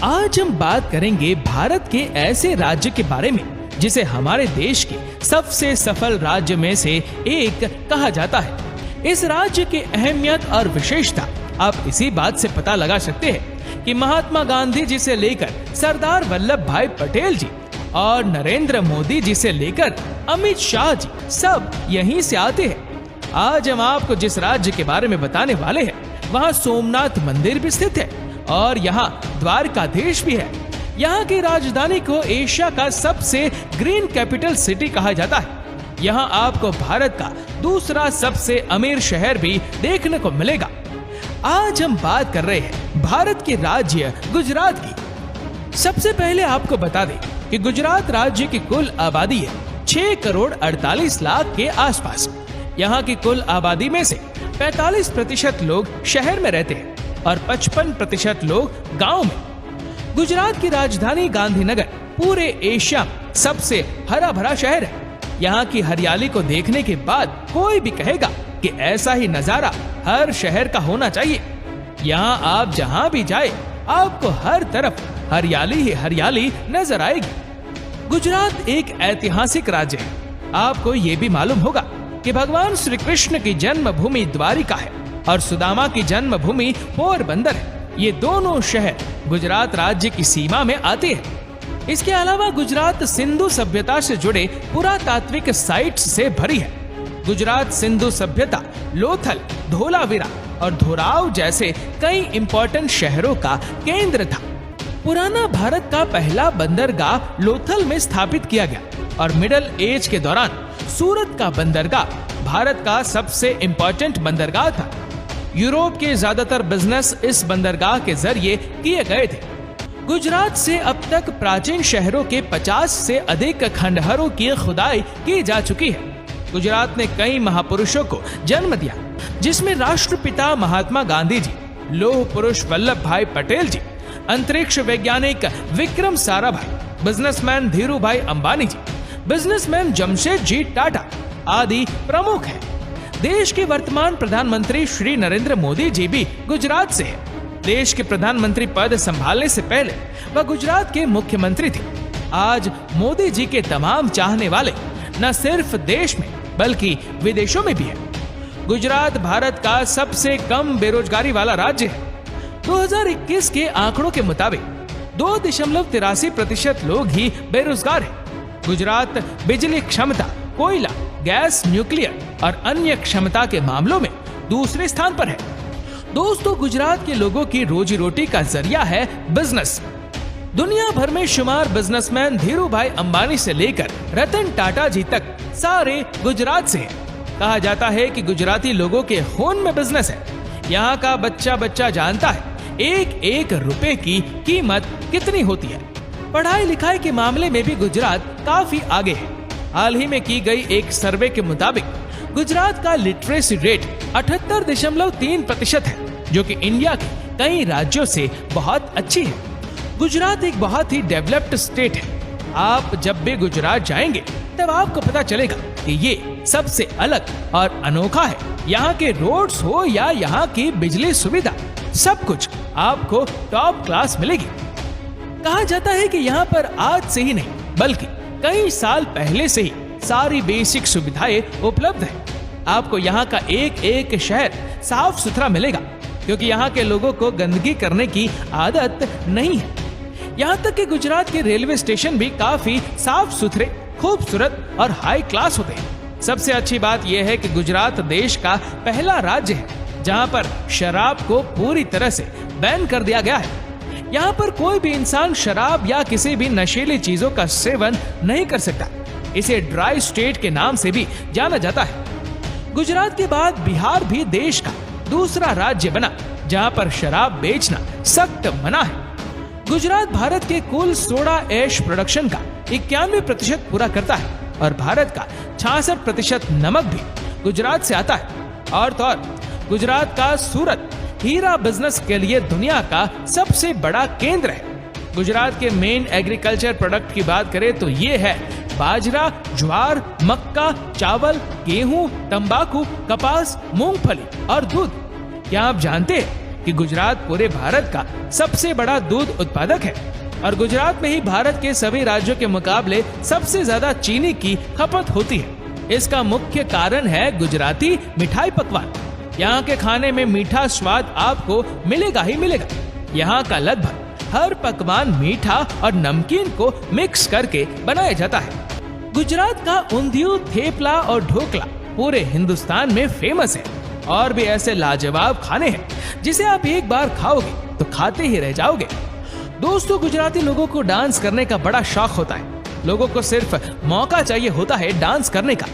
आज हम बात करेंगे भारत के ऐसे राज्य के बारे में जिसे हमारे देश के सबसे सफल राज्य में से एक कहा जाता है। इस राज्य की अहमियत और विशेषता आप इसी बात से पता लगा सकते हैं कि महात्मा गांधी जी से लेकर सरदार वल्लभ भाई पटेल जी और नरेंद्र मोदी जी से लेकर अमित शाह जी सब यहीं से आते हैं। आज हम आपको जिस राज्य के बारे में बताने वाले हैं वहाँ सोमनाथ मंदिर भी स्थित है और यहाँ द्वारकाधीश भी है। यहाँ की राजधानी को एशिया का सबसे ग्रीन कैपिटल सिटी कहा जाता है। यहाँ आपको भारत का दूसरा सबसे अमीर शहर भी देखने को मिलेगा। आज हम बात कर रहे हैं भारत के राज्य गुजरात की। सबसे पहले आपको बता दें कि गुजरात राज्य की कुल आबादी है 6 करोड़ 48 लाख के आसपास। यहाँ की कुल आबादी में से 45% लोग शहर में रहते हैं और 55% लोग गांव में। गुजरात की राजधानी गांधीनगर पूरे एशिया में सबसे हरा भरा शहर है। यहाँ की हरियाली को देखने के बाद कोई भी कहेगा कि ऐसा ही नजारा हर शहर का होना चाहिए। यहाँ आप जहाँ भी जाए आपको हर तरफ हरियाली ही हरियाली नजर आएगी। गुजरात एक ऐतिहासिक राज्य है। आपको ये भी मालूम होगा कि भगवान श्री कृष्ण की जन्मभूमि द्वारिका है और सुदामा की जन्मभूमि पोरबंदर है। ये दोनों शहर गुजरात राज्य की सीमा में आते हैं। इसके अलावा गुजरात सिंधु सभ्यता से जुड़े पुरातात्विक साइट्स से भरी है। गुजरात सिंधु सभ्यता लोथल, धोलावीरा और धोराव जैसे कई इंपॉर्टेंट शहरों का केंद्र था। पुराना भारत का पहला बंदरगाह लोथल में स्थापित किया गया और मिडिल एज के दौरान सूरत का बंदरगाह भारत का सबसे इम्पोर्टेंट बंदरगाह था। यूरोप के ज्यादातर बिजनेस इस बंदरगाह के जरिए किए गए थे। गुजरात से अब तक प्राचीन शहरों के 50 से अधिक खंडहरों की खुदाई की जा चुकी है। गुजरात ने कई महापुरुषों को जन्म दिया, जिसमें राष्ट्रपिता महात्मा गांधी जी, लौह पुरुष वल्लभ भाई पटेल जी, अंतरिक्ष वैज्ञानिक विक्रम साराभाई, बिजनेसमैन धीरू भाई अंबानी जी, बिजनेसमैन जमशेद जी टाटा आदि प्रमुख हैं। देश के वर्तमान प्रधानमंत्री श्री नरेंद्र मोदी जी भी गुजरात से हैं। देश के प्रधानमंत्री पद संभालने से पहले वह गुजरात के मुख्यमंत्री थे। आज मोदी जी के तमाम चाहने वाले न सिर्फ देश में बल्कि विदेशों में भी हैं। गुजरात भारत का सबसे कम बेरोजगारी वाला राज्य है। 2021 के आंकड़ों के मुताबिक 2.83% लोग ही बेरोजगार हैं। गुजरात बिजली क्षमता, कोयला, गैस, न्यूक्लियर और अन्य क्षमता के मामलों में दूसरे स्थान पर है। दोस्तों, गुजरात के लोगों की रोजी रोटी का जरिया है बिजनेस। दुनिया भर में शुमार बिजनेसमैन धीरू भाई अंबानी से लेकर रतन टाटा जी तक सारे गुजरात से हैं। कहा जाता है कि गुजराती लोगों के खून में बिजनेस है। यहाँ का बच्चा बच्चा जानता है एक एक रुपए की कीमत कितनी होती है। पढ़ाई लिखाई के मामले में भी गुजरात काफी आगे है। हाल ही में की गई एक सर्वे के मुताबिक गुजरात का लिटरेसी रेट 78.3% है, जो कि इंडिया के कई राज्यों से बहुत अच्छी है। गुजरात एक बहुत ही डेवलप्ड स्टेट है। आप जब भी गुजरात जाएंगे तब आपको पता चलेगा कि ये सबसे अलग और अनोखा है। यहाँ के रोड्स हो या यहाँ की बिजली सुविधा, सब कुछ आपको टॉप क्लास मिलेगी। कहा जाता है कि यहाँ पर आज से ही नहीं बल्कि कई साल पहले से ही सारी बेसिक सुविधाएं उपलब्ध है। आपको यहाँ का एक एक शहर साफ सुथरा मिलेगा, क्योंकि यहाँ के लोगों को गंदगी करने की आदत नहीं है। यहाँ तक कि गुजरात के रेलवे स्टेशन भी काफी साफ सुथरे, खूबसूरत और हाई क्लास होते हैं। सबसे अच्छी बात यह है कि गुजरात देश का पहला राज्य है जहाँ पर शराब को पूरी तरह से बैन कर दिया गया है। यहाँ पर कोई भी इंसान शराब या किसी भी नशीली चीजों का सेवन नहीं कर सकता। इसे ड्राई स्टेट के नाम से भी जाना जाता है। गुजरात के बाद बिहार भी देश का दूसरा राज्य बना जहाँ पर शराब बेचना सख्त मना है। गुजरात भारत के कुल सोडा ऐश प्रोडक्शन का 91% पूरा करता है और भारत का 66% नमक भी गुजरात से आता है। और तो और गुजरात का सूरत हीरा बिजनेस के लिए दुनिया का सबसे बड़ा केंद्र है। गुजरात के मेन एग्रीकल्चर प्रोडक्ट की बात करें तो ये है बाजरा, ज्वार, मक्का, चावल, गेहूं, तंबाकू, कपास, मूंगफली और दूध। क्या आप जानते हैं कि गुजरात पूरे भारत का सबसे बड़ा दूध उत्पादक है और गुजरात में ही भारत के सभी राज्यों के मुकाबले सबसे ज्यादा चीनी की खपत होती है। इसका मुख्य कारण है गुजराती मिठाई पकवान। यहाँ के खाने में मीठा स्वाद आपको मिलेगा ही मिलेगा। यहाँ का लगभग हर पकवान मीठा और नमकीन को मिक्स करके बनाया जाता है। गुजरात का ऊंधियू, थेपला और ढोकला पूरे हिंदुस्तान में फेमस है। और भी ऐसे लाजवाब खाने हैं जिसे आप एक बार खाओगे तो खाते ही रह जाओगे। दोस्तों, गुजराती लोगों को डांस करने का बड़ा शौक होता है। लोगों को सिर्फ मौका चाहिए होता है डांस करने का।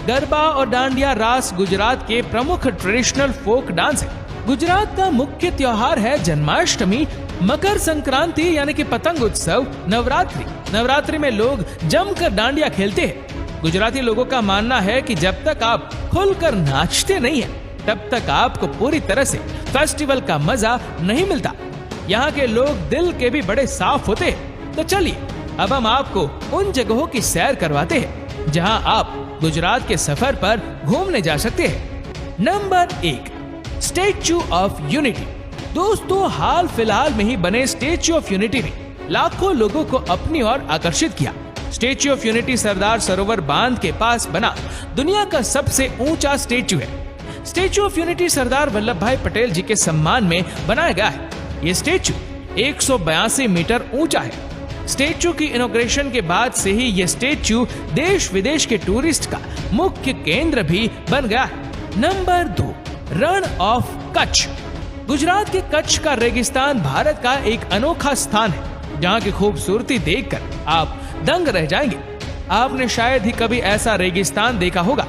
गरबा और डांडिया रास गुजरात के प्रमुख ट्रेडिशनल फोक डांस है। गुजरात का मुख्य त्योहार है जन्माष्टमी, मकर संक्रांति यानी कि पतंग उत्सव, नवरात्रि। नवरात्रि में लोग जमकर डांडिया खेलते हैं। गुजराती लोगों का मानना है कि जब तक आप खुलकर नाचते नहीं हैं, तब तक आपको पूरी तरह से फेस्टिवल का मजा नहीं मिलता। यहाँ के लोग दिल के भी बड़े साफ होते हैं। तो चलिए अब हम आपको उन जगहों की सैर करवाते हैं जहाँ आप गुजरात के सफर पर घूमने जा सकते हैं। Number 1, statue of unity. दोस्तों, हाल फिलहाल में ही बने स्टैच्यू ऑफ यूनिटी ने लाखों लोगों को अपनी ओर आकर्षित किया। Statue of unity Sardar Sarovar बांध के पास बना दुनिया का सबसे ऊंचा स्टैच्यू है। Statue of unity Sardar Vallabh भाई पटेल जी के सम्मान में बनाया गया है। ये स्टैच्यू 182 मीटर ऊंचा है। स्टैच्यू की इनॉग्रेशन के बाद से ही ये स्टैच्यू देश विदेश के टूरिस्ट का मुख्य केंद्र भी बन गया है। Number 2, Rann of Kutch. Gujarat के कच्छ का रेगिस्तान भारत का एक अनोखा स्थान है जहाँ की खूबसूरती देखकर आप दंग रह जाएंगे। आपने शायद ही कभी ऐसा रेगिस्तान देखा होगा।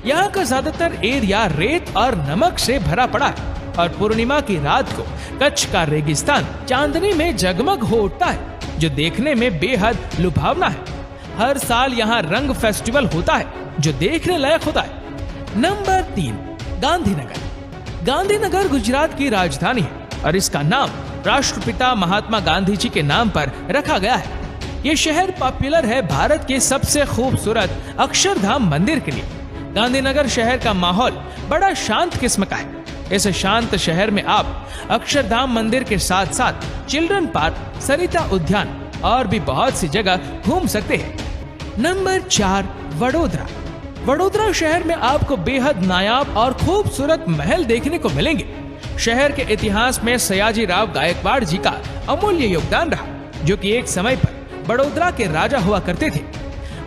यहाँ का ज्यादातर एरिया रेत और नमक से भरा पड़ा है और पूर्णिमा की रात को कच्छ का रेगिस्तान चांदनी में जगमग हो उठता है, जो देखने में बेहद लुभावना है। हर साल यहाँ रंग फेस्टिवल होता है जो देखने लायक होता है। नंबर 3, गांधीनगर। गांधीनगर गुजरात की राजधानी है और इसका नाम राष्ट्रपिता महात्मा गांधी जी के नाम पर रखा गया है। ये शहर पॉपुलर है भारत के सबसे खूबसूरत अक्षरधाम मंदिर के लिए। गांधीनगर शहर का माहौल बड़ा शांत किस्म का है। इस शांत शहर में आप अक्षरधाम मंदिर के साथ साथ चिल्ड्रन पार्क, सरिता उद्यान और भी बहुत सी जगह घूम सकते हैं। नंबर 4, वडोदरा। वडोदरा शहर में आपको बेहद नायाब और खूबसूरत महल देखने को मिलेंगे। शहर के इतिहास में सयाजी राव गायकवाड़ जी का अमूल्य योगदान रहा, जो कि एक समय पर बड़ोदरा के राजा हुआ करते थे।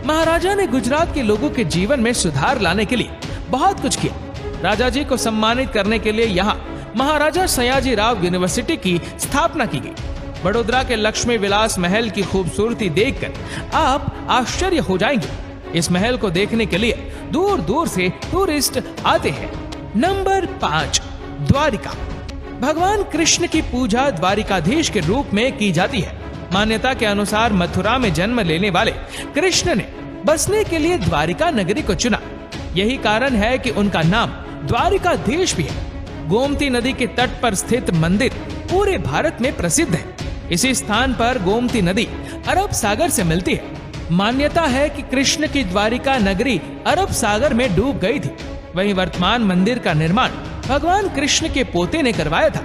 महाराजा ने गुजरात के लोगों के जीवन में सुधार लाने के लिए बहुत कुछ किया। राजा जी को सम्मानित करने के लिए यहाँ महाराजा सयाजी राव यूनिवर्सिटी की स्थापना की गई। बड़ोदरा के लक्ष्मी विलास महल की खूबसूरती देखकर आप आश्चर्य हो जाएंगे। इस महल को देखने के लिए दूर दूर से टूरिस्ट आते हैं। नंबर 5, द्वारिका। भगवान कृष्ण की पूजा द्वारिकाधीश के रूप में की जाती है। मान्यता के अनुसार मथुरा में जन्म लेने वाले कृष्ण ने बसने के लिए द्वारिका नगरी को चुना। यही कारण है कि उनका नाम द्वारिकाधीश भी है। गोमती नदी के तट पर स्थित मंदिर पूरे भारत में प्रसिद्ध है। इसी स्थान पर गोमती नदी अरब सागर से मिलती है। मान्यता है कि कृष्ण की द्वारिका नगरी अरब सागर में डूब गई थी। वहीं वर्तमान मंदिर का निर्माण भगवान कृष्ण के पोते ने करवाया था।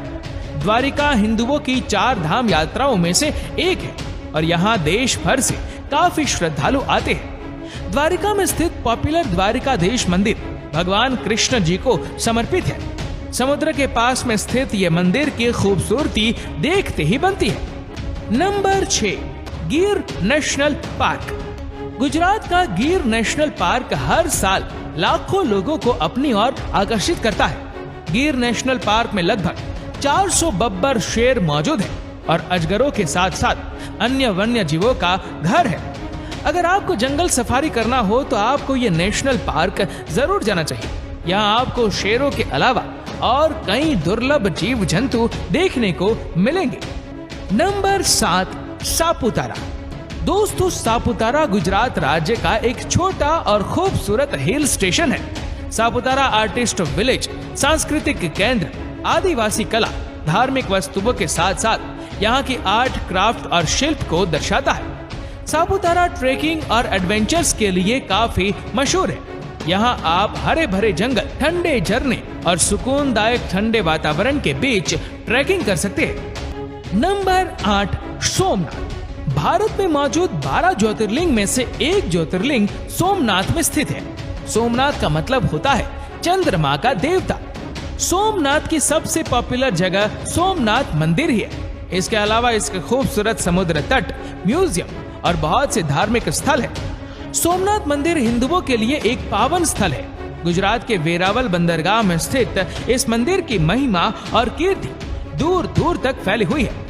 द्वारिका हिंदुओं की 4 धाम यात्राओं में से एक है और यहाँ देश भर से काफी श्रद्धालु आते हैं। द्वारिका में स्थित पॉपुलर द्वारिकाधीश मंदिर भगवान कृष्ण जी को समर्पित है। समुद्र के पास में स्थित ये मंदिर की खूबसूरती देखते ही बनती है। नंबर 6, गिर नेशनल पार्क। गुजरात का गिर नेशनल पार्क हर साल लाखों लोगों को अपनी ओर आकर्षित करता है। गिर नेशनल पार्क में लगभग 400 बब्बर शेर मौजूद है और अजगरों के साथ साथ अन्य वन्य जीवों का घर है। अगर आपको जंगल सफारी करना हो तो आपको ये नेशनल पार्क जरूर जाना चाहिए। यहाँ आपको शेरों के अलावा और कई दुर्लभ जीव जंतु देखने को मिलेंगे। नंबर 7, सापुतारा। दोस्तों, सापुतारा गुजरात राज्य का एक छोटा और खूबसूरत हिल स्टेशन है। सापुतारा आर्टिस्ट विलेज सांस्कृतिक केंद्र, आदिवासी कला, धार्मिक वस्तुओं के साथ साथ यहाँ की आर्ट, क्राफ्ट और शिल्प को दर्शाता है। सापुतारा ट्रेकिंग और एडवेंचर्स के लिए काफी मशहूर है। यहाँ आप हरे भरे जंगल, ठंडे झरने और सुकूनदायक ठंडे वातावरण के बीच ट्रैकिंग कर सकते हैं। नंबर 8, सोमनाथ। भारत में मौजूद 12 ज्योतिर्लिंग में से एक ज्योतिर्लिंग सोमनाथ में स्थित है। सोमनाथ का मतलब होता है चंद्रमा का देवता। सोमनाथ की सबसे पॉपुलर जगह सोमनाथ मंदिर ही है। इसके अलावा इसके खूबसूरत समुद्र तट, म्यूजियम और बहुत से धार्मिक स्थल है। सोमनाथ मंदिर हिंदुओं के लिए एक पावन स्थल है। गुजरात के वेरावल बंदरगाह में स्थित इस मंदिर की महिमा और कीर्ति दूर दूर तक फैली हुई है।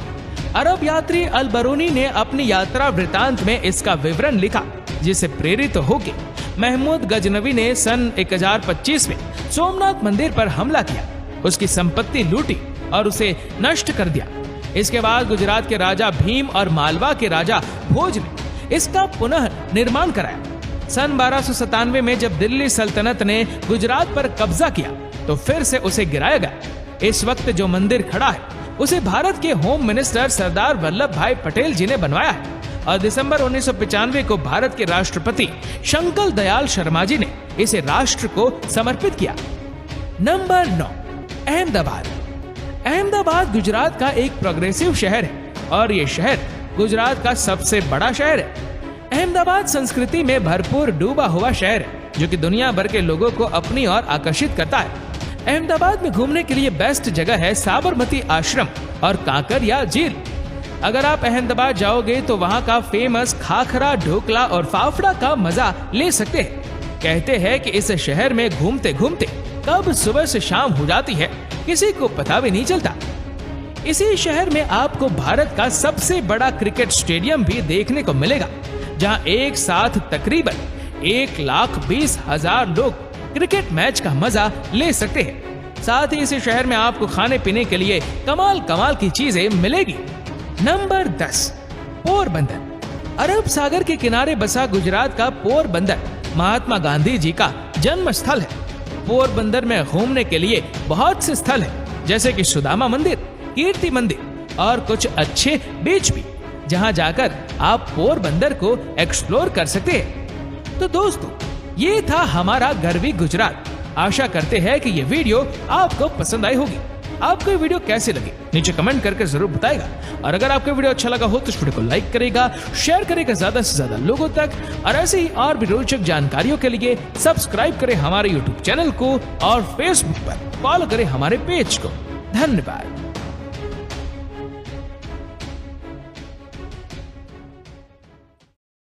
अरब यात्री अल बरूनी ने अपनी यात्रा वृतांत में इसका विवरण लिखा, जिसे प्रेरित होकर महमूद गजनवी ने सन 1025 में सोमनाथ मंदिर पर हमला किया, उसकी संपत्ति लूटी और उसे नष्ट कर दिया। इसके बाद गुजरात के राजा भीम और मालवा के राजा भोज ने इसका पुनः निर्माण कराया। सन 1297 में जब दिल्ली सल्तनत ने गुजरात पर कब्जा किया तो फिर से उसे गिराया गया। इस वक्त जो मंदिर खड़ा है उसे भारत के होम मिनिस्टर सरदार वल्लभ भाई पटेल जी ने बनवाया है और दिसंबर 1995 को भारत के राष्ट्रपति शंकर दयाल शर्मा जी ने इसे राष्ट्र को समर्पित किया। नंबर 9, अहमदाबाद। अहमदाबाद गुजरात का एक प्रोग्रेसिव शहर है और ये शहर गुजरात का सबसे बड़ा शहर है। अहमदाबाद संस्कृति में भरपूर डूबा हुआ शहर है जो कि दुनिया भर के लोगों को अपनी ओर आकर्षित करता है। अहमदाबाद में घूमने के लिए बेस्ट जगह है साबरमती आश्रम और कांकरिया झील। अगर आप अहमदाबाद जाओगे तो वहाँ का फेमस खाखरा, ढोकला और फाफड़ा का मजा ले सकते हैं। कहते हैं कि इस शहर में घूमते घूमते कब सुबह से शाम हो जाती है किसी को पता भी नहीं चलता। इसी शहर में आपको भारत का सबसे बड़ा क्रिकेट स्टेडियम भी देखने को मिलेगा, जहां एक साथ तकरीबन 1,20,000 लोग क्रिकेट मैच का मजा ले सकते हैं। साथ ही इस शहर में आपको खाने पीने के लिए कमाल कमाल की चीजें मिलेगी। नंबर 10, पोरबंदर। अरब सागर के किनारे बसा गुजरात का पोरबंदर महात्मा गांधी जी का जन्म स्थल है। पोरबंदर में घूमने के लिए बहुत से स्थल हैं, जैसे कि सुदामा मंदिर, कीर्ति मंदिर और कुछ अच्छे बीच भी, जहां जाकर आप पोरबंदर को एक्सप्लोर कर सकते हैं। तो दोस्तों, ये था हमारा गर्वी गुजरात। आशा करते हैं कि ये वीडियो आपको पसंद आई होगी। आपको ये वीडियो कैसे लगी नीचे कमेंट करके जरूर बताएगा और अगर आपको वीडियो अच्छा लगा हो तो इस वीडियो को लाइक करेगा, शेयर करेगा ज्यादा से ज्यादा लोगों तक और ऐसे ही और भी रोचक जानकारियों के लिए सब्सक्राइब करें हमारे YouTube चैनल को और Facebook पर फॉलो करें हमारे पेज को। धन्यवाद।